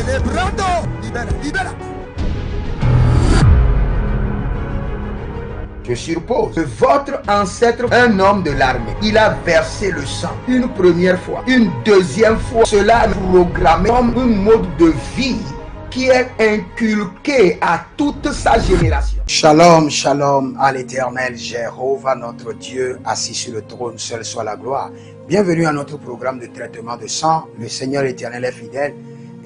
Celebrando. Libera, libera. Je suppose que votre ancêtre, un homme de l'armée, il a versé le sang une première fois, une deuxième fois. Cela est programmé comme un mode de vie qui est inculqué à toute sa génération. Shalom, shalom à l'Éternel, Jéhovah, notre Dieu, assis sur le trône, seul soit la gloire. Bienvenue à notre programme de traitement de sang. Le Seigneur éternel est fidèle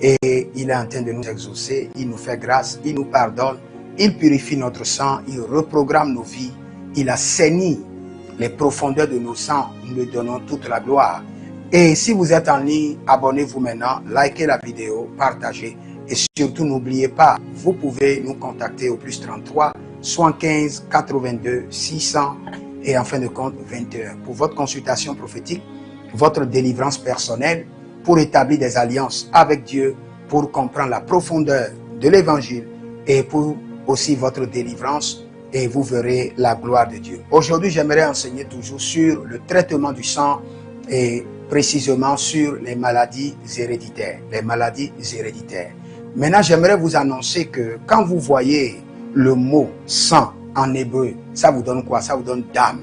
et il est en train de nous exaucer. Il nous fait grâce, il nous pardonne. Il purifie notre sang, il reprogramme nos vies, il assainit les profondeurs de nos sangs, nous lui donnons toute la gloire. Et si vous êtes en ligne, abonnez-vous maintenant, likez la vidéo, partagez et surtout n'oubliez pas, vous pouvez nous contacter au plus 33 75 82 600 et en fin de compte 21 pour votre consultation prophétique, votre délivrance personnelle, pour établir des alliances avec Dieu, pour comprendre la profondeur de l'évangile et pour aussi votre délivrance et vous verrez la gloire de Dieu. Aujourd'hui, j'aimerais enseigner toujours sur le traitement du sang et précisément sur les maladies héréditaires. Les maladies héréditaires. Maintenant, j'aimerais vous annoncer que quand vous voyez le mot sang en hébreu, ça vous donne quoi? Ça vous donne dam.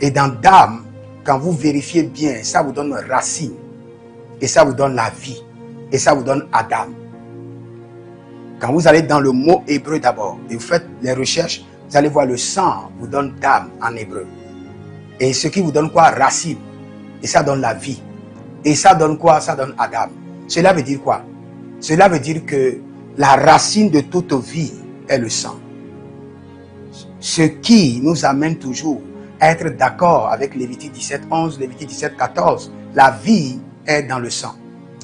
Et dans dam, quand vous vérifiez bien, ça vous donne racine. Et ça vous donne la vie. Et ça vous donne Adam. Quand vous allez dans le mot hébreu d'abord et vous faites les recherches, vous allez voir le sang vous donne dam en hébreu. Et ce qui vous donne quoi? Racine. Et ça donne la vie. Et ça donne quoi? Ça donne Adam. Cela veut dire quoi? Cela veut dire que la racine de toute vie est le sang. Ce qui nous amène toujours à être d'accord avec Lévitique 17:11, Lévitique 17:14. La vie est dans le sang.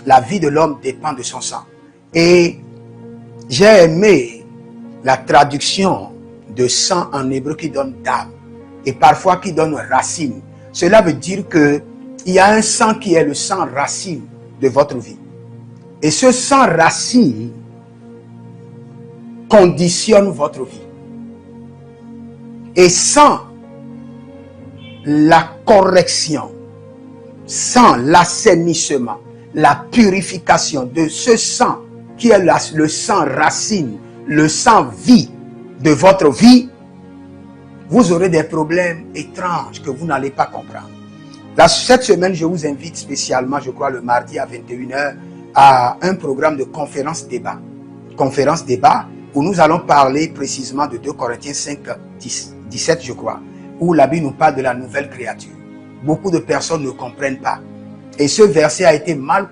La vie de l'homme dépend de son sang. Et j'ai aimé la traduction de sang en hébreu qui donne dam et parfois qui donne racine. Cela veut dire que il y a un sang qui est le sang racine de votre vie. Et ce sang racine conditionne votre vie. Et sans la correction, sans l'assainissement, la purification de ce sang qui est le sang racine, le sang vie de votre vie, vous aurez des problèmes étranges que vous n'allez pas comprendre. Cette semaine, je vous invite spécialement, je crois le mardi à 21h, à un programme de conférence débat. Conférence débat où nous allons parler précisément de 2 Corinthiens 5, 17, je crois, où la Bible nous parle de la nouvelle créature. Beaucoup de personnes ne comprennent pas. Et ce verset a été mal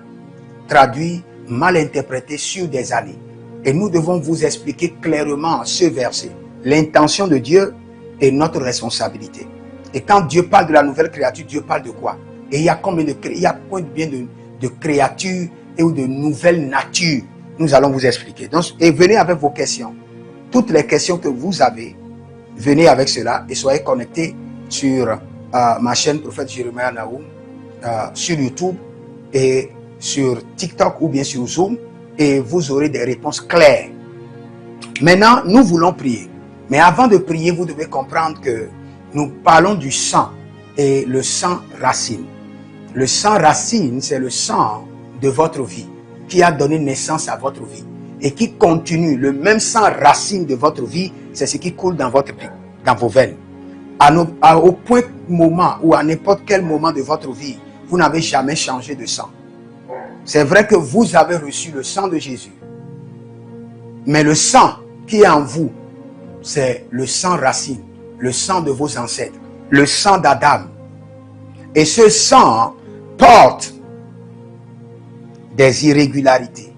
traduit, mal interprété sur des années. Et nous devons vous expliquer clairement ce verset. L'intention de Dieu est notre responsabilité. Et quand Dieu parle de la nouvelle créature, Dieu parle de quoi? Et il y a combien de créatures et ou de nouvelles natures? Nous allons vous expliquer. Donc, et venez avec vos questions. Toutes les questions que vous avez, venez avec cela et soyez connectés sur ma chaîne Prophète Jérémie Naoum, sur YouTube et sur TikTok ou bien sur Zoom et vous aurez des réponses claires. Maintenant, nous voulons prier. Mais avant de prier, vous devez comprendre que nous parlons du sang et le sang racine. Le sang racine, c'est le sang de votre vie qui a donné naissance à votre vie et qui continue. Le même sang racine de votre vie, c'est ce qui coule dans votre vie, dans vos veines. Au point moment ou à n'importe quel moment de votre vie, vous n'avez jamais changé de sang. C'est vrai que vous avez reçu le sang de Jésus. Mais le sang qui est en vous, c'est le sang racine, le sang de vos ancêtres, le sang d'Adam. Et ce sang porte des irrégularités,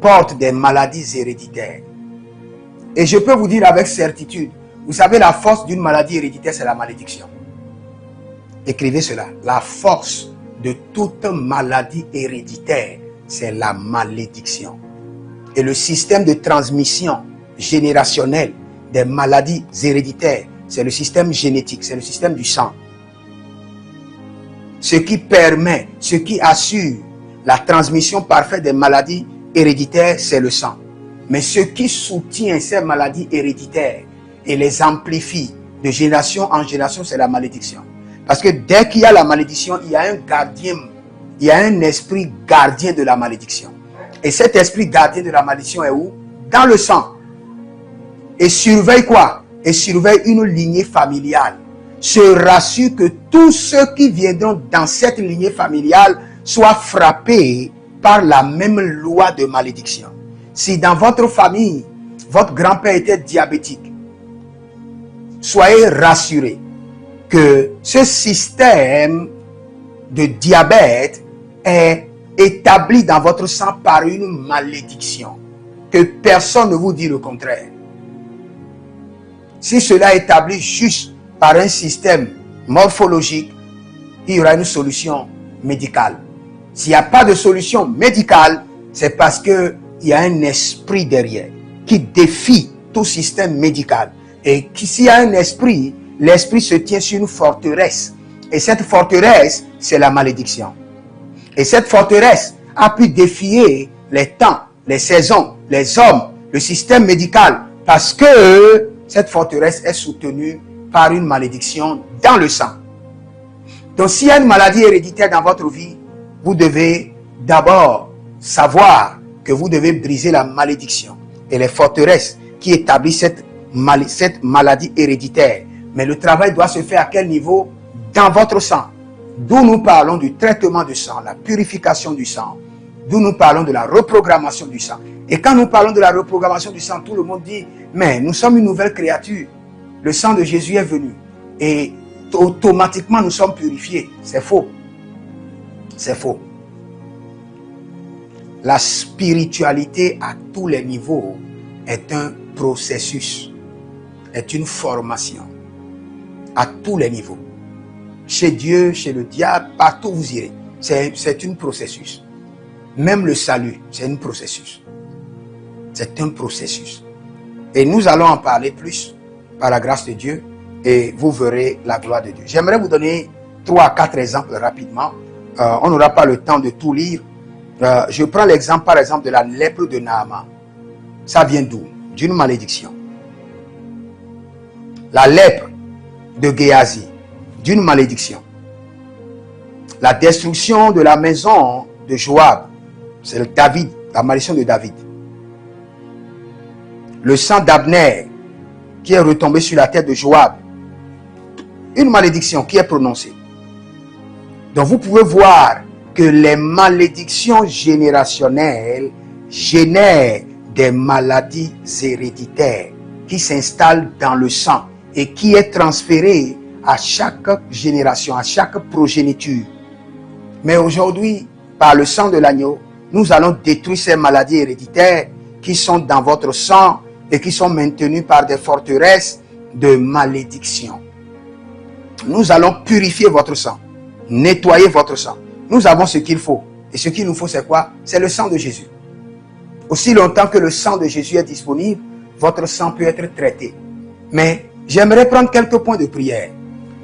porte des maladies héréditaires. Et je peux vous dire avec certitude, vous savez, la force d'une maladie héréditaire, c'est la malédiction. Écrivez cela. La force de toute maladie héréditaire, c'est la malédiction. Et le système de transmission générationnelle des maladies héréditaires, c'est le système génétique, c'est le système du sang. Ce qui permet, ce qui assure la transmission parfaite des maladies héréditaires, c'est le sang. Mais ce qui soutient ces maladies héréditaires et les amplifie de génération en génération, c'est la malédiction. Parce que dès qu'il y a la malédiction, il y a un gardien, il y a un esprit gardien de la malédiction. Et cet esprit gardien de la malédiction est où? Dans le sang. Et surveille quoi? Et surveille une lignée familiale. Se rassure que tous ceux qui viendront dans cette lignée familiale soient frappés par la même loi de malédiction. Si dans votre famille, votre grand-père était diabétique, soyez rassurés que ce système de diabète est établi dans votre sang par une malédiction. Que personne ne vous dit le contraire. Si cela est établi juste par un système morphologique, il y aura une solution médicale. S'il n'y a pas de solution médicale, c'est parce qu'il y a un esprit derrière qui défie tout système médical. Et s'il y a un esprit, l'esprit se tient sur une forteresse. Et cette forteresse, c'est la malédiction. Et cette forteresse a pu défier les temps, les saisons, les hommes, le système médical, parce que cette forteresse est soutenue par une malédiction dans le sang. Donc s'il y a une maladie héréditaire dans votre vie, vous devez d'abord savoir que vous devez briser la malédiction et les forteresses qui établissent cette maladie héréditaire. Mais le travail doit se faire à quel niveau? Dans votre sang. D'où nous parlons du traitement du sang, la purification du sang. D'où nous parlons de la reprogrammation du sang. Et quand nous parlons de la reprogrammation du sang, tout le monde dit, mais nous sommes une nouvelle créature. Le sang de Jésus est venu. Et automatiquement nous sommes purifiés. C'est faux. C'est faux. La spiritualité à tous les niveaux est un processus, est une formation. À tous les niveaux. Chez Dieu, chez le diable, partout où vous irez. C'est un processus. Même le salut, c'est un processus. C'est un processus. Et nous allons en parler plus par la grâce de Dieu et vous verrez la gloire de Dieu. J'aimerais vous donner 3 à 4 exemples rapidement. On n'aura pas le temps de tout lire. Je prends l'exemple par exemple de la lèpre de Naaman. Ça vient d'où? D'une malédiction. La lèpre de Géasi, d'une malédiction. La destruction de la maison de Joab, c'est David, la malédiction de David. Le sang d'Abner qui est retombé sur la tête de Joab, une malédiction qui est prononcée. Donc vous pouvez voir que les malédictions générationnelles génèrent des maladies héréditaires qui s'installent dans le sang et qui est transférée à chaque génération, à chaque progéniture. Mais aujourd'hui, par le sang de l'agneau, nous allons détruire ces maladies héréditaires qui sont dans votre sang et qui sont maintenues par des forteresses de malédiction. Nous allons purifier votre sang, nettoyer votre sang. Nous avons ce qu'il faut. Et ce qu'il nous faut, c'est quoi? C'est le sang de Jésus. Aussi longtemps que le sang de Jésus est disponible, votre sang peut être traité. Mais j'aimerais prendre quelques points de prière.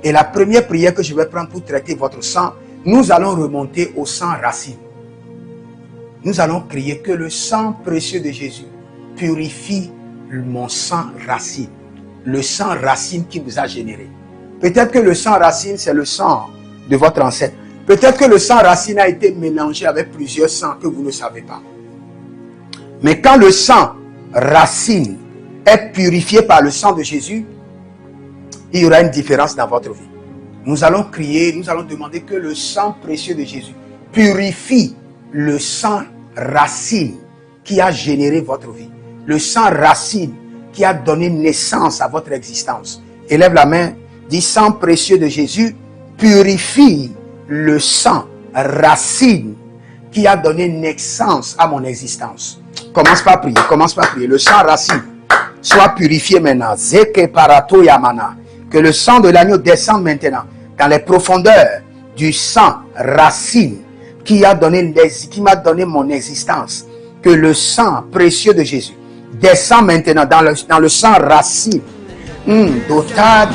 Et la première prière que je vais prendre pour traiter votre sang, nous allons remonter au sang racine. Nous allons crier que le sang précieux de Jésus purifie mon sang racine. Le sang racine qui vous a généré. Peut-être que le sang racine, c'est le sang de votre ancêtre. Peut-être que le sang racine a été mélangé avec plusieurs sangs que vous ne savez pas. Mais quand le sang racine est purifié par le sang de Jésus, il y aura une différence dans votre vie. Nous allons crier, nous allons demander que le sang précieux de Jésus purifie le sang racine qui a généré votre vie. Le sang racine qui a donné naissance à votre existence. Élève la main, dis sang précieux de Jésus, purifie le sang racine qui a donné naissance à mon existence. Commence par prier, commence par prier. Le sang racine soit purifié maintenant. Zeke parato yamana. Que le sang de l'agneau descende maintenant dans les profondeurs du sang racine qui m'a donné mon existence. Que le sang précieux de Jésus descend maintenant dans le sang racine. Dota,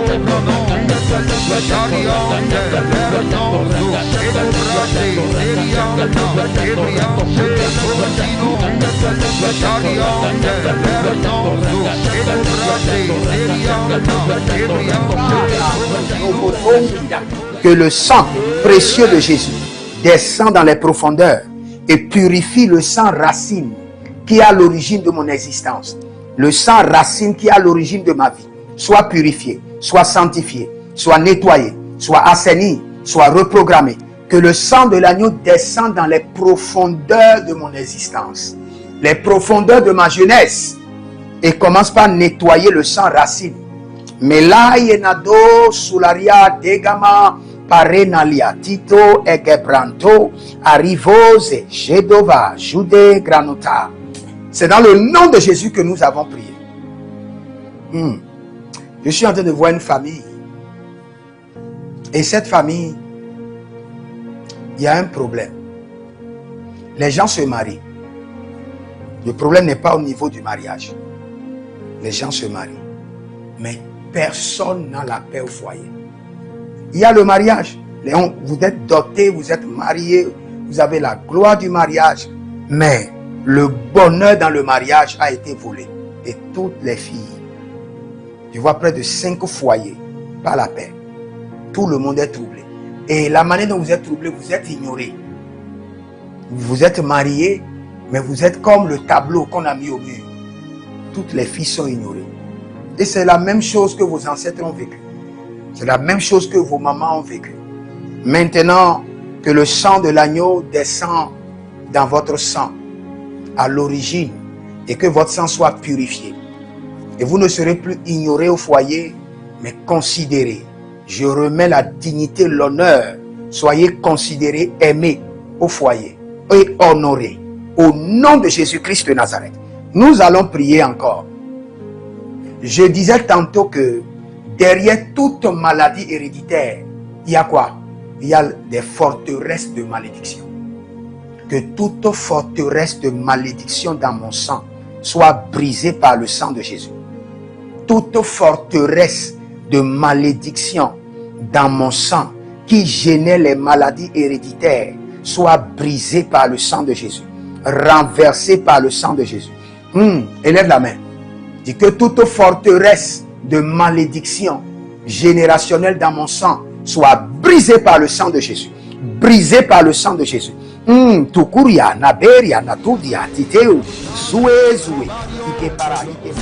Holy Ghost, Que le sang précieux de Jésus descend dans les profondeurs et purifie le sang racine qui est à l'origine de mon existence. Le sang racine qui est à l'origine de ma vie soit purifié, soit sanctifié, soit nettoyé, soit assaini, soit reprogrammé. Que le sang de l'agneau descende dans les profondeurs de mon existence, les profondeurs de ma jeunesse, et commence par nettoyer le sang racine. Melai enado sularia degama parenalia tito egebranto arrivose jedova jude granota. C'est dans le nom de Jésus que nous avons prié. Je suis en train de voir une famille. Et cette famille, il y a un problème. Les gens se marient. Le problème n'est pas au niveau du mariage. Les gens se marient. Mais personne n'a la paix au foyer. Il y a le mariage. Vous êtes dotés, vous êtes mariés, vous avez la gloire du mariage. Mais le bonheur dans le mariage a été volé. Et toutes les filles, je vois près de 5 foyers, pas la paix. Tout le monde est troublé. Et la manière dont vous êtes troublé, vous êtes ignoré. Vous êtes mariés, mais vous êtes comme le tableau qu'on a mis au mur. Toutes les filles sont ignorées. Et c'est la même chose que vos ancêtres ont vécu. C'est la même chose que vos mamans ont vécu. Maintenant que le sang de l'agneau descend dans votre sang, à l'origine, et que votre sang soit purifié. Et vous ne serez plus ignorés au foyer, mais considérés. Je remets la dignité, l'honneur. Soyez considérés, aimés au foyer et honorés. Au nom de Jésus-Christ de Nazareth. Nous allons prier encore. Je disais tantôt que derrière toute maladie héréditaire, il y a quoi? Il y a des forteresses de malédiction. Que toute forteresse de malédiction dans mon sang soit brisée par le sang de Jésus. Toute forteresse de malédiction dans mon sang qui gênait les maladies héréditaires soit brisée par le sang de Jésus. Renversée par le sang de Jésus. Élève la main. Dis que toute forteresse de malédiction générationnelle dans mon sang soit brisée par le sang de Jésus. Brisée par le sang de Jésus. Tukuria, Naberia, Natudia, Titeu, Zoué, Zoué, Ike para, Ike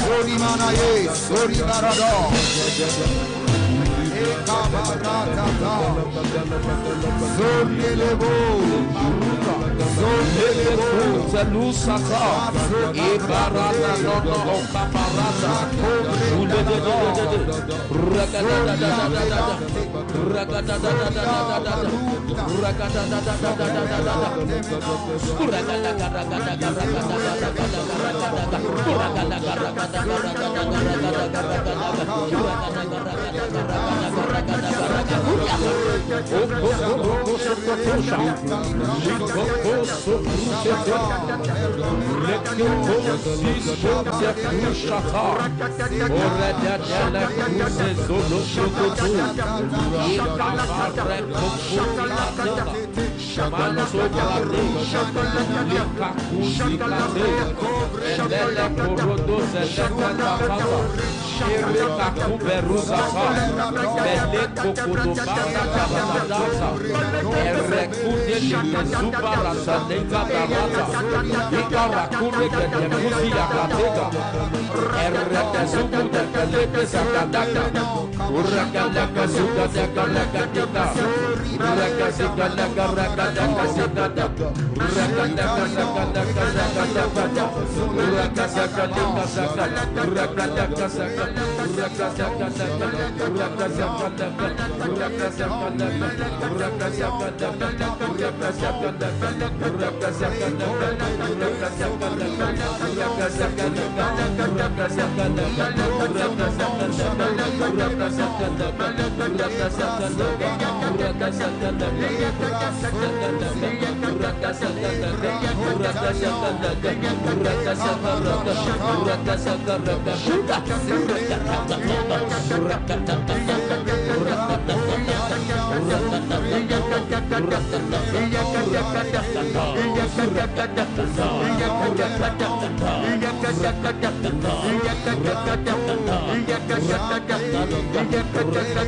Serio,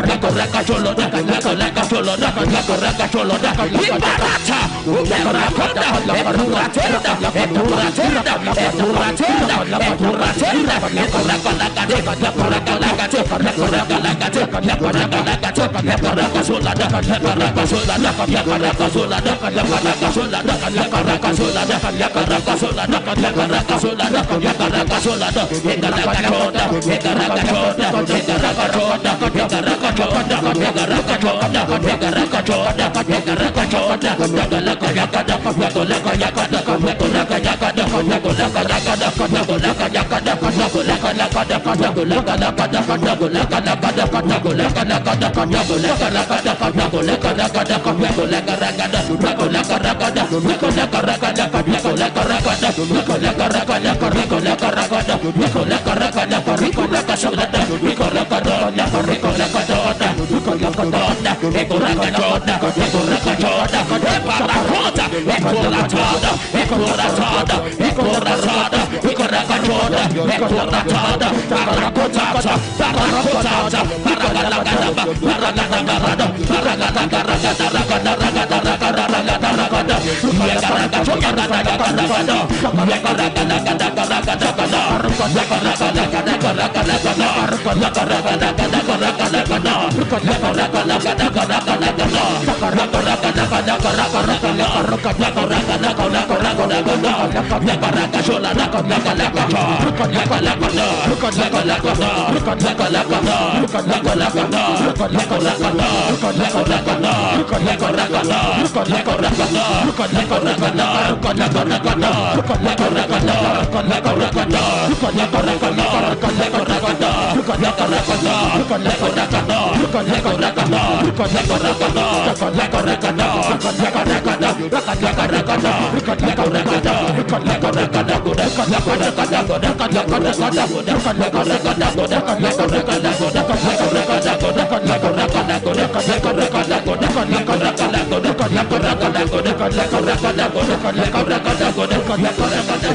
Recorre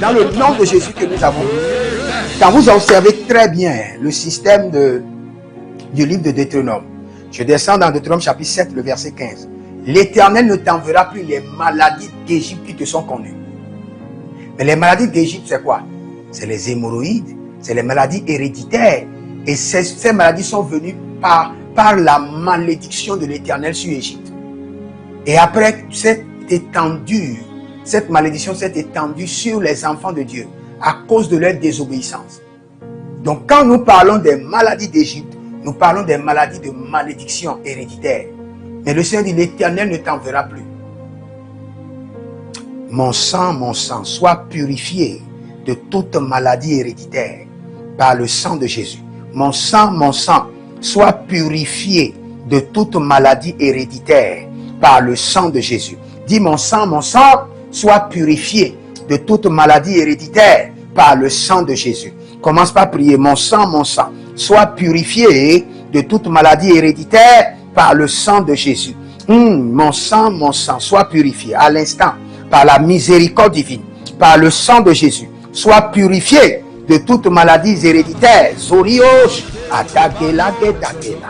Dans le nom de Jésus que nous avons, quand vous observez très bien le système du livre de Deutéronome, je descends dans Deutéronome chapitre 7, le verset 15. L'Éternel ne t'enverra plus les maladies d'Égypte qui te sont connues. Mais les maladies d'Égypte, c'est quoi? C'est les hémorroïdes, c'est les maladies héréditaires. Et ces maladies sont venues par la malédiction de l'Éternel sur Égypte. Et après, cette malédiction s'est étendue sur les enfants de Dieu à cause de leur désobéissance. Donc quand nous parlons des maladies d'Égypte, nous parlons des maladies de malédiction héréditaire. Mais le Seigneur dit, l'Éternel ne t'enverra plus. Mon sang, sois purifié de toute maladie héréditaire par le sang de Jésus. Mon sang, sois purifié de toute maladie héréditaire par le sang de Jésus. Dis, mon sang, sois purifié de toute maladie héréditaire par le sang de Jésus. Commence par prier, mon sang, sois purifié de toute maladie héréditaire par le sang de Jésus. Mon sang, sois purifié à l'instant par la miséricorde divine, par le sang de Jésus. Sois purifié de toute maladie héréditaire. Zoriosh, Adagela, Gedagela.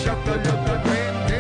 Shaka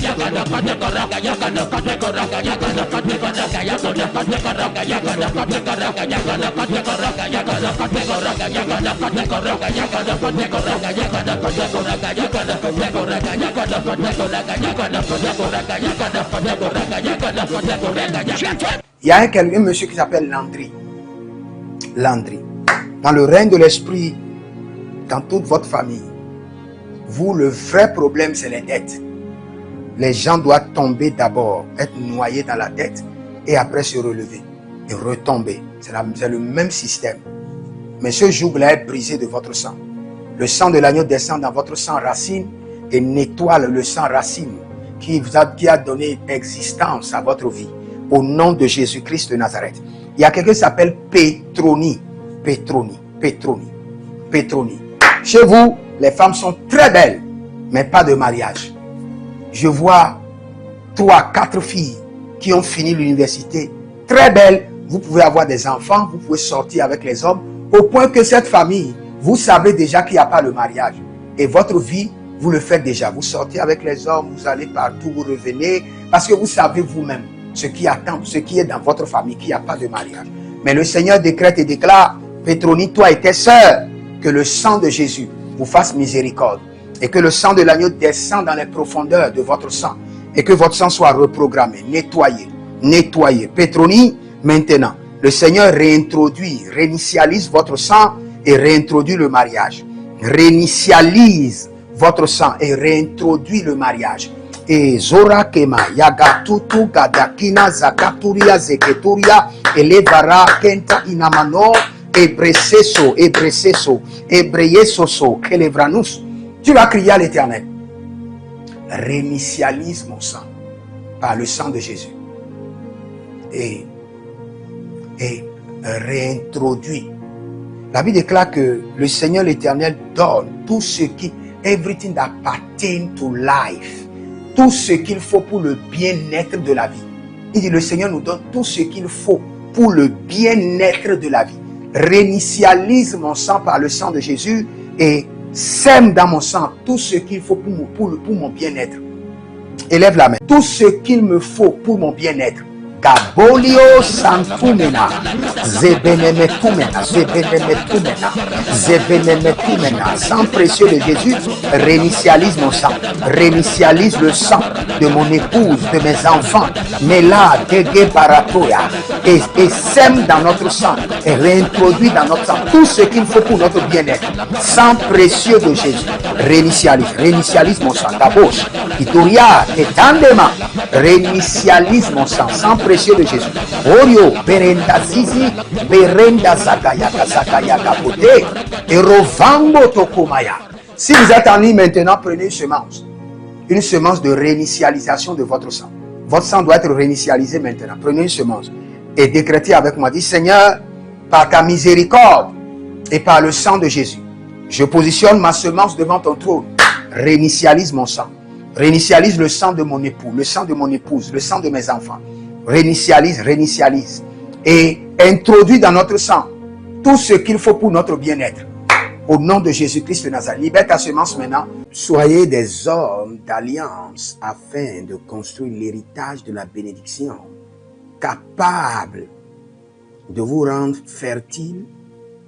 Il y a un monsieur qui s'appelle Landry. Landry. Dans le règne de l'esprit, dans toute votre famille, vous, le vrai problème, c'est les dettes. Les gens doivent tomber d'abord, être noyés dans la dette, et après se relever et retomber. C'est le même système. Mais ce joug-là est brisé de votre sang. Le sang de l'agneau descend dans votre sang racine et nettoie le sang racine qui a donné existence à votre vie. Au nom de Jésus-Christ de Nazareth. Il y a quelqu'un qui s'appelle Petroni. Petroni. Chez vous, les femmes sont très belles, mais pas de mariage. Je vois 3, 4 filles qui ont fini l'université, très belles. Vous pouvez avoir des enfants, vous pouvez sortir avec les hommes, au point que cette famille, vous savez déjà qu'il n'y a pas le mariage. Et votre vie, vous le faites déjà. Vous sortez avec les hommes, vous allez partout, vous revenez, parce que vous savez vous-même ce qui attend, ce qui est dans votre famille, qu'il n'y a pas de mariage. Mais le Seigneur décrète et déclare, Petroni, toi et tes sœurs, que le sang de Jésus vous fasse miséricorde et que le sang de l'agneau descende dans les profondeurs de votre sang et que votre sang soit reprogrammé, nettoyé. Petroni, maintenant, le Seigneur réinitialise votre sang et réintroduit le mariage. Réinitialise votre sang et réintroduit le mariage. Et Zora Kema, Yagatutu, Gadakina, Zakaturia, Zeketuria, Elevara, Kenta, Inamano, Ebreseso, Ebreyesoso, Kelevranus. Tu vas crier à l'Éternel. Réinitialise mon sang par le sang de Jésus. Et réintroduit. La Bible déclare que le Seigneur l'Éternel donne tout ce qui, everything that pertains to life, tout ce qu'il faut pour le bien-être de la vie. Il dit, le Seigneur nous donne tout ce qu'il faut pour le bien-être de la vie. Réinitialise mon sang par le sang de Jésus et sème dans mon sang tout ce qu'il faut pour mon bien-être. Élève la main. Tout ce qu'il me faut pour mon bien-être. Gabolio Santumena, Zebenemetumena, sang précieux de Jésus, réinitialise mon sang, réinitialise le sang de mon épouse, de mes enfants, Mela, Dege Baratoya, et sème dans notre sang, et réintroduit dans notre sang tout ce qu'il faut pour notre bien-être. Sang précieux de Jésus, réinitialise mon sang, Gabosh, Ituria, Etandema, réinitialise mon sang, sang précieux de Jésus. Orio, Berenda Zizi, Berenda Zakayaka, Zakayaka Pote, et Rovango Tokomaya. Si vous êtes en ligne maintenant, prenez une semence de réinitialisation de votre sang. Votre sang doit être réinitialisé maintenant. Prenez une semence et décrétez avec moi. Dis, Seigneur, par ta miséricorde et par le sang de Jésus, je positionne ma semence devant ton trône. Réinitialise mon sang. Réinitialise le sang de mon époux, le sang de mon épouse, le sang de mes enfants. Réinitialise. Et introduit dans notre sang tout ce qu'il faut pour notre bien-être. Au nom de Jésus-Christ de Nazareth, libère ta semence maintenant. Soyez des hommes d'alliance afin de construire l'héritage de la bénédiction, capable de vous rendre fertile,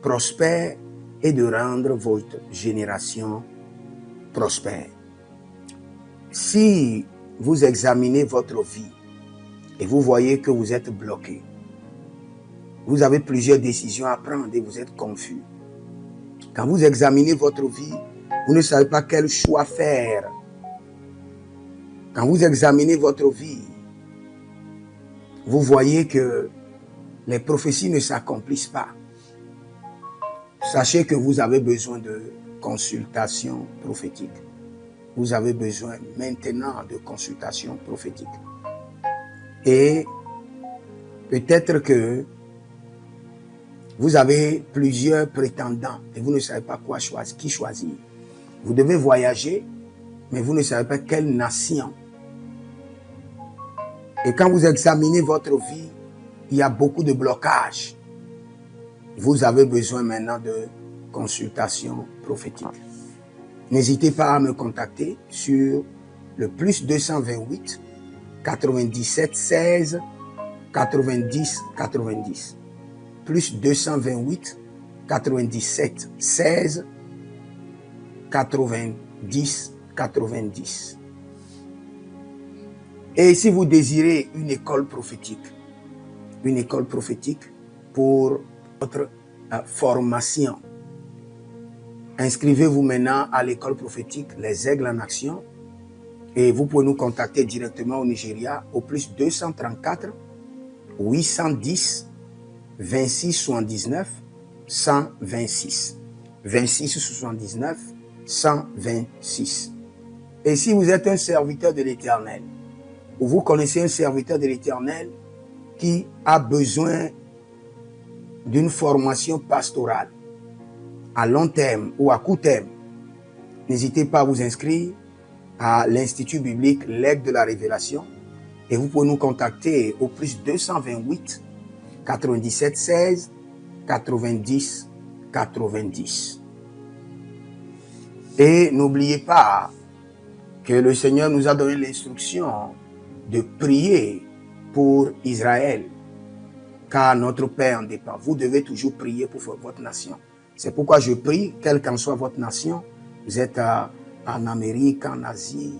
prospère et de rendre votre génération prospère. Si vous examinez votre vie et vous voyez que vous êtes bloqué, vous avez plusieurs décisions à prendre et vous êtes confus. Quand vous examinez votre vie, vous ne savez pas quel choix faire. Quand vous examinez votre vie, vous voyez que les prophéties ne s'accomplissent pas. Sachez que vous avez besoin de consultation prophétique. Vous avez besoin maintenant de consultation prophétique. Et peut-être que vous avez plusieurs prétendants et vous ne savez pas qui choisir. Vous devez voyager, mais vous ne savez pas quelle nation. Et quand vous examinez votre vie, il y a beaucoup de blocages. Vous avez besoin maintenant de consultation prophétique. N'hésitez pas à me contacter sur le plus 228 97 16 90 90. Plus 228 97 16 90 90. Et si vous désirez une école prophétique pour votre formation, inscrivez-vous maintenant à l'école prophétique Les Aigles en Action et vous pouvez nous contacter directement au Nigeria au plus 234 810 26 79 126. 26 79 126. Et si vous êtes un serviteur de l'Éternel, ou vous connaissez un serviteur de l'Éternel qui a besoin d'une formation pastorale à long terme ou à court terme, n'hésitez pas à vous inscrire à l'Institut biblique L'Aigle de la Révélation et vous pouvez nous contacter au plus 228 97 16 90 90. Et n'oubliez pas que le Seigneur nous a donné l'instruction de prier pour Israël, car notre paix en dépend. Vous devez toujours prier pour votre nation. C'est pourquoi je prie, quelle qu'en soit votre nation, vous êtes en Amérique, en Asie,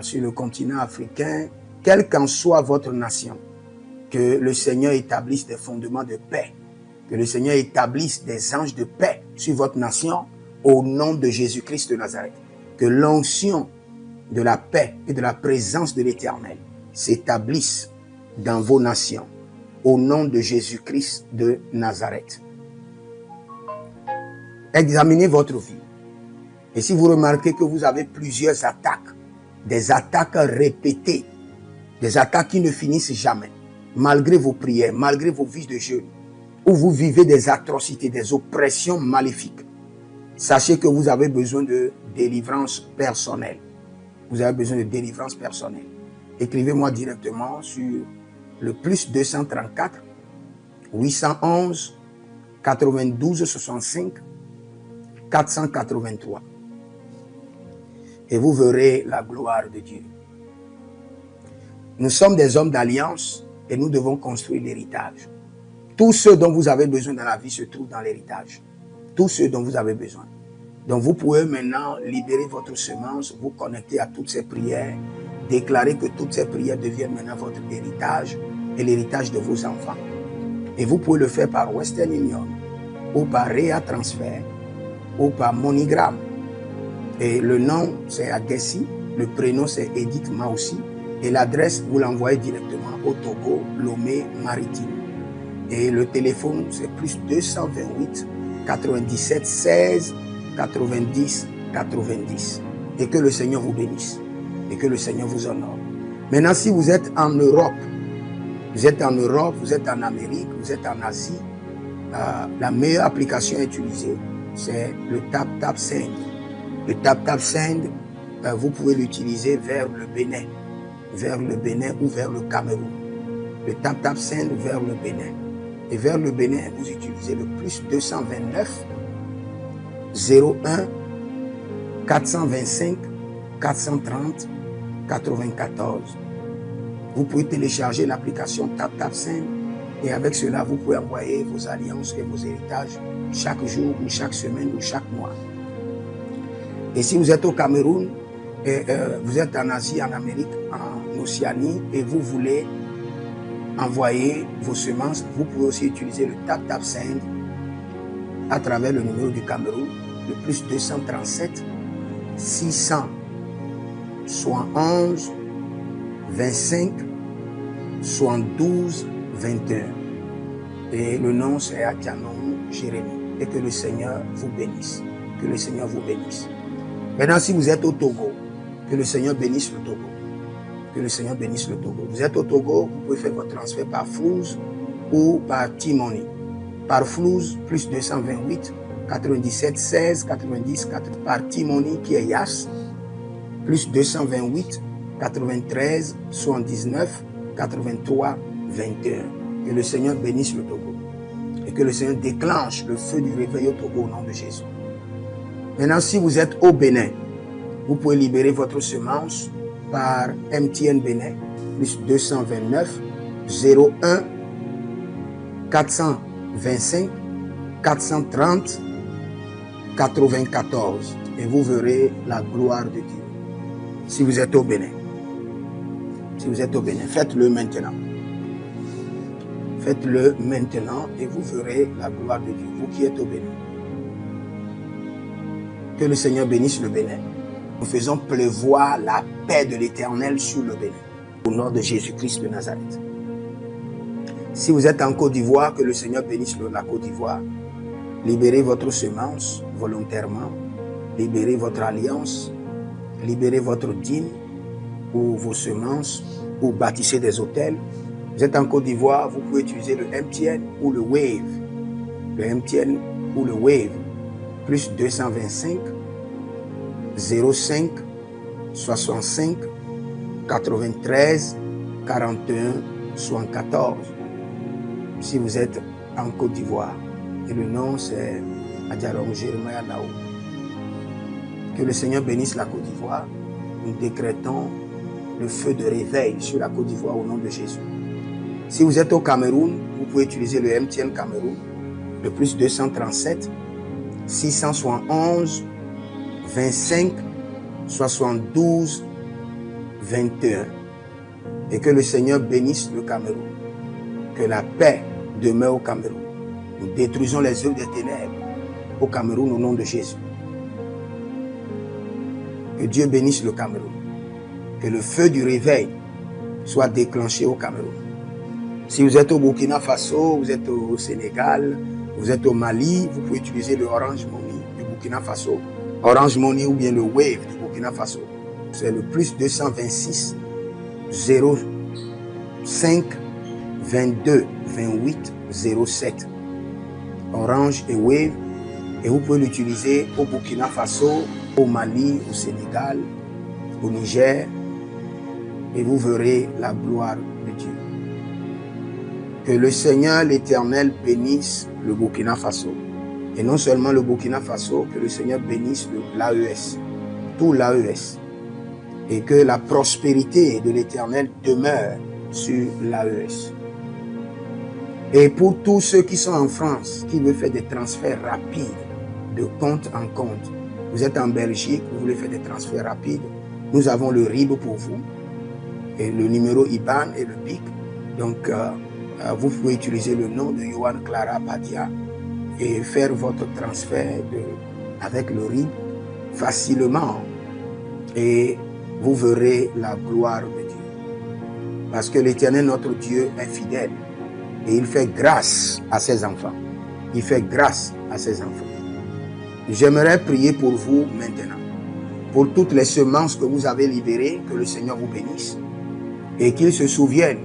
sur le continent africain, quelle qu'en soit votre nation, que le Seigneur établisse des fondements de paix, que le Seigneur établisse des anges de paix sur votre nation au nom de Jésus-Christ de Nazareth. Que l'onction de la paix et de la présence de l'Éternel s'établisse dans vos nations au nom de Jésus-Christ de Nazareth. Examinez votre vie. Et si vous remarquez que vous avez plusieurs attaques, des attaques répétées, des attaques qui ne finissent jamais, malgré vos prières, malgré vos vies de jeûne, où vous vivez des atrocités, des oppressions maléfiques, sachez que vous avez besoin de délivrance personnelle. Vous avez besoin de délivrance personnelle. Écrivez-moi directement sur le plus 234 811 92 65 483. Et vous verrez la gloire de Dieu. Nous sommes des hommes d'alliance et nous devons construire l'héritage. Tout ce dont vous avez besoin dans la vie se trouve dans l'héritage. Tout ce dont vous avez besoin. Donc vous pouvez maintenant libérer votre semence, vous connecter à toutes ces prières, déclarer que toutes ces prières deviennent maintenant votre héritage et l'héritage de vos enfants. Et vous pouvez le faire par Western Union ou par Rea Transfer ou par MoneyGram. Et le nom c'est Agessi, le prénom c'est Edith Maussi et l'adresse vous l'envoyez directement au Togo, Lomé, Maritime. Et le téléphone c'est plus 228 97 16 90 90. Et que le Seigneur vous bénisse. Et que le Seigneur vous honore. Maintenant, si vous êtes en Europe, vous êtes en Amérique, vous êtes en Asie, la meilleure application à utiliser, c'est le TapTapSend. Le TapTapSend, vous pouvez l'utiliser vers le Bénin ou vers le Cameroun. Le TapTapSend vers le Bénin. Et vers le Bénin, vous utilisez le plus 229 01 425 430 94. Vous pouvez télécharger l'application TapTapSend et avec cela, vous pouvez envoyer vos alliances et vos héritages chaque jour ou chaque semaine ou chaque mois. Et si vous êtes au Cameroun, et, vous êtes en Asie, en Amérique, en Océanie et vous voulez envoyer vos semences, vous pouvez aussi utiliser le TapTapSend à travers le numéro du Cameroun, le plus 237 671 25 72 21. Et le nom c'est Atianon Jérémie. Et que le Seigneur vous bénisse. Que le Seigneur vous bénisse. Maintenant, si vous êtes au Togo, que le Seigneur bénisse le Togo. Que le Seigneur bénisse le Togo. Vous êtes au Togo, vous pouvez faire votre transfert par Flouz ou par T-Money. Par Flouz, plus 228 97 16 90 4. Par T-Money qui est Yas, plus 228 93 79 83 21. Que le Seigneur bénisse le Togo. Et que le Seigneur déclenche le feu du réveil au Togo au nom de Jésus. Maintenant, si vous êtes au Bénin, vous pouvez libérer votre semence par MTN Bénin, plus 229 01 425 430 94 et vous verrez la gloire de Dieu. Si vous êtes au Bénin, faites-le maintenant. Faites-le maintenant et vous verrez la gloire de Dieu, vous qui êtes au Bénin. Que le Seigneur bénisse le Bénin. Nous faisons pleuvoir la paix de l'Éternel sur le Bénin, au nom de Jésus-Christ de Nazareth. Si vous êtes en Côte d'Ivoire, que le Seigneur bénisse la Côte d'Ivoire. Libérez votre semence volontairement. Libérez votre alliance. Libérez votre dîme ou vos semences ou bâtissez des hôtels. Vous êtes en Côte d'Ivoire, vous pouvez utiliser le MTN ou le Wave. Le MTN ou le Wave. Plus 225 05 65 93 41 74. Si vous êtes en Côte d'Ivoire, et le nom c'est Adjarom Jeremiah Nao. Que le Seigneur bénisse la Côte d'Ivoire. Nous décrétons le feu de réveil sur la Côte d'Ivoire au nom de Jésus. Si vous êtes au Cameroun, vous pouvez utiliser le MTN Cameroun, le plus 237 671 25 72 21. Et que le Seigneur bénisse le Cameroun. Que la paix demeure au Cameroun. Nous détruisons les œuvres des ténèbres au Cameroun au nom de Jésus. Que Dieu bénisse le Cameroun. Que le feu du réveil soit déclenché au Cameroun. Si vous êtes au Burkina Faso, vous êtes au Sénégal, vous êtes au Mali, vous pouvez utiliser le Orange Money du Burkina Faso. Orange Money ou bien le Wave du Burkina Faso. C'est le plus 226 05 22 28 07. Orange et Wave. Et vous pouvez l'utiliser au Burkina Faso, au Mali, au Sénégal, au Niger. Et vous verrez la gloire de Dieu. Que le Seigneur l'Éternel bénisse le Burkina Faso. Et non seulement le Burkina Faso, que le Seigneur bénisse l'AES, tout l'AES. Et que la prospérité de l'Éternel demeure sur l'AES. Et pour tous ceux qui sont en France, qui veulent faire des transferts rapides de compte en compte, vous êtes en Belgique, vous voulez faire des transferts rapides, nous avons le RIB pour vous, et le numéro IBAN et le BIC. Donc, vous pouvez utiliser le nom de Yohan Clara Padia et faire votre transfert avec le RIB facilement. Et vous verrez la gloire de Dieu. Parce que l'Éternel, notre Dieu, est fidèle. Et il fait grâce à ses enfants. Il fait grâce à ses enfants. J'aimerais prier pour vous maintenant. Pour toutes les semences que vous avez libérées, que le Seigneur vous bénisse. Et qu'il se souvienne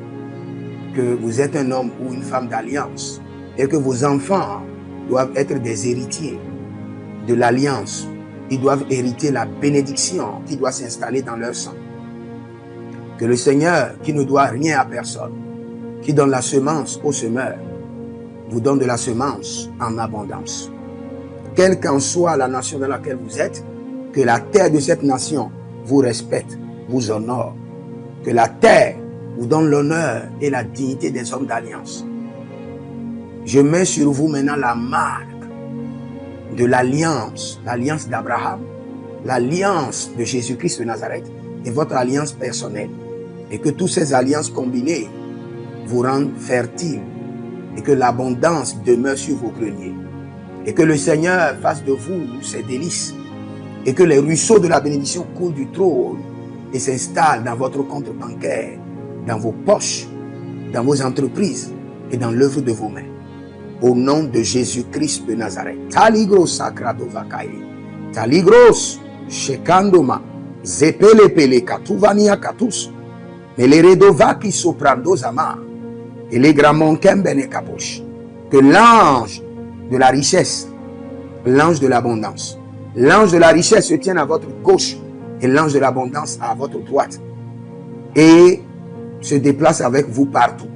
que vous êtes un homme ou une femme d'alliance. Et que vos enfants doivent être des héritiers de l'alliance. Ils doivent hériter la bénédiction qui doit s'installer dans leur sang. Que le Seigneur, qui ne doit rien à personne, qui donne la semence au semeur, vous donne de la semence en abondance. Quelle qu'en soit la nation dans laquelle vous êtes, que la terre de cette nation vous respecte, vous honore. Que la terre vous donne l'honneur et la dignité des hommes d'alliance. Je mets sur vous maintenant la marque de l'alliance, l'alliance d'Abraham, l'alliance de Jésus-Christ de Nazareth et votre alliance personnelle. Et que toutes ces alliances combinées vous rendent fertiles et que l'abondance demeure sur vos greniers. Et que le Seigneur fasse de vous ses délices et que les ruisseaux de la bénédiction coulent du trône et s'installent dans votre compte bancaire, dans vos poches, dans vos entreprises et dans l'œuvre de vos mains. Au nom de Jésus-Christ de Nazareth. Taligros sacrado vakaye. Taligros shekandoma. Zepelepele katuvania katus. Meleredovaki soprando zama. Et les gramons kembene kaposh. Que l'ange de la richesse, l'ange de l'abondance, l'ange de la richesse se tienne à votre gauche et l'ange de l'abondance à votre droite. Et se déplace avec vous partout.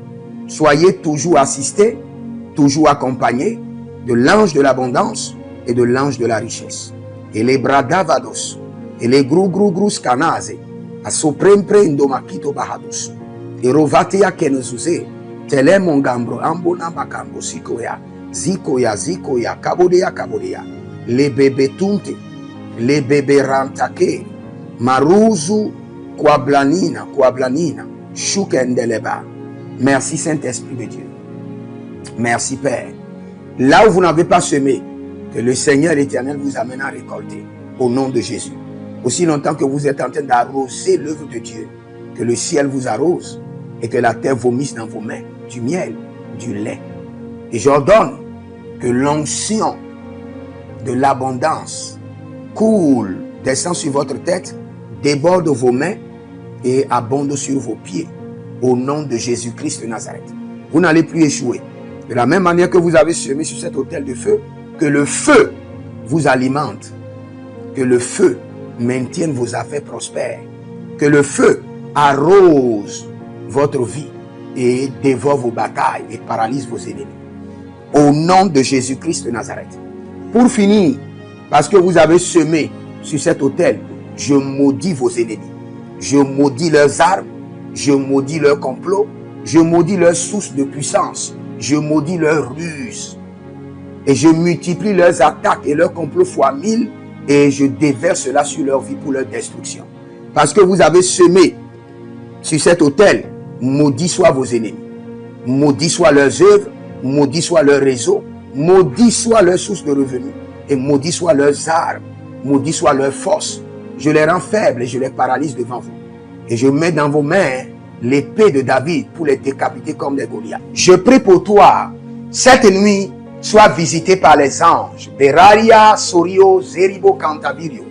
Soyez toujours assistés, toujours accompagné de l'ange de l'abondance et de l'ange de la richesse. Et les bradavados, et les grou scanase, Asoprempre indomakito bahadus. Erovatia kenezuze. Tele mongambro ambona makambo sikoya. Zikoya, kabodea. Le bebe tunte. Le bebe rantake. Maruzu kwablanina. Shukendeleba. Merci Saint-Esprit de Dieu. Merci Père. Là où vous n'avez pas semé, que le Seigneur l'Éternel vous amène à récolter. Au nom de Jésus. Aussi longtemps que vous êtes en train d'arroser l'œuvre de Dieu, que le ciel vous arrose et que la terre vomisse dans vos mains du miel, du lait. Et j'ordonne que l'onction de l'abondance coule, descend sur votre tête, déborde vos mains et abonde sur vos pieds. Au nom de Jésus-Christ de Nazareth. Vous n'allez plus échouer. De la même manière que vous avez semé sur cet autel de feu, que le feu vous alimente, que le feu maintienne vos affaires prospères, que le feu arrose votre vie et dévore vos batailles et paralyse vos ennemis. Au nom de Jésus-Christ de Nazareth. Pour finir, parce que vous avez semé sur cet autel, je maudis vos ennemis. Je maudis leurs armes, je maudis leurs complots, je maudis leurs sources de puissance, je maudis leurs ruses. Et je multiplie leurs attaques et leurs complots fois 1000 et je déverse cela sur leur vie pour leur destruction. Parce que vous avez semé sur cet autel, maudit soient vos ennemis, maudit soient leurs œuvres, maudit soit leur réseau, maudit soit leur source de revenus et maudit soient leurs armes, maudit soit leur force. Je les rends faibles et je les paralyse devant vous. Et je mets dans vos mains l'épée de David pour les décapiter comme les Goliaths. Je prie pour toi, cette nuit, sois visité par les anges. Beraria Sorio Zeribo Cantavirio.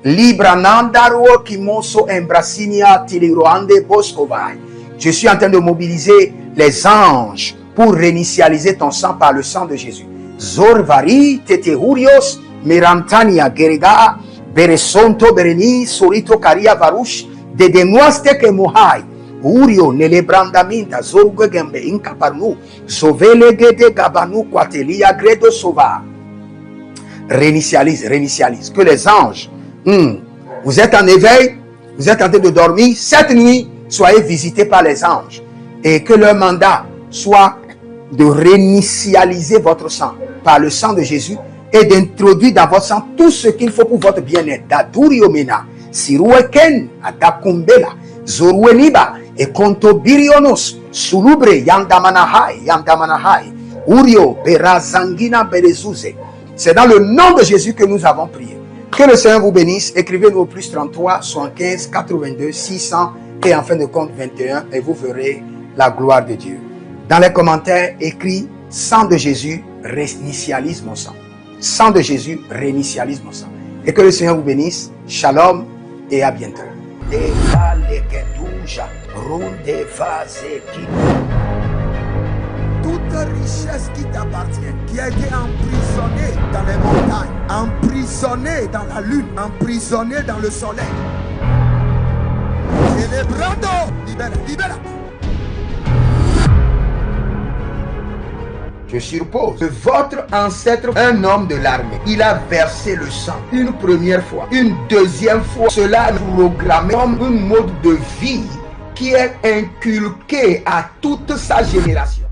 Libranandaro Kimoso Embrasinia Tiliroande Boscovai. Je suis en train de mobiliser les anges pour réinitialiser ton sang par le sang de Jésus. Zorvari Tetehurios Mirantania Gerega Beresonto Bereni Sorito Karia Varush de Denuaste que Mohai. Urio nelebrandaminta zorguegembe incaparnu zovelegede gabanu quatelia gredo sova. Réinitialise. Que les anges, vous êtes en éveil, vous êtes en train de dormir. Cette nuit, soyez visités par les anges et que leur mandat soit de réinitialiser votre sang par le sang de Jésus et d'introduire dans votre sang tout ce qu'il faut pour votre bien-être. Dadurio mena, sirueken, adakumbela, zorueniba. Et konto birionos sulubre yandamanahai urio berazangina berezuze. C'est dans le nom de Jésus que nous avons prié. Que le Seigneur vous bénisse. Écrivez-nous au plus 33 75 82 600 et en fin de compte 21 et vous verrez la gloire de Dieu. Dans les commentaires, écrit sang de Jésus réinitialise mon sang. Sang de Jésus réinitialise mon sang. Et que le Seigneur vous bénisse. Shalom et à bientôt. Toute richesse qui t'appartient, qui a été emprisonnée dans les montagnes, emprisonnée dans la lune, emprisonnée dans le soleil. Celebrando, libera. Je suppose que votre ancêtre, un homme de l'armée, il a versé le sang une première fois, une deuxième fois. Cela est programmé comme un mode de vie qui est inculqué à toute sa génération.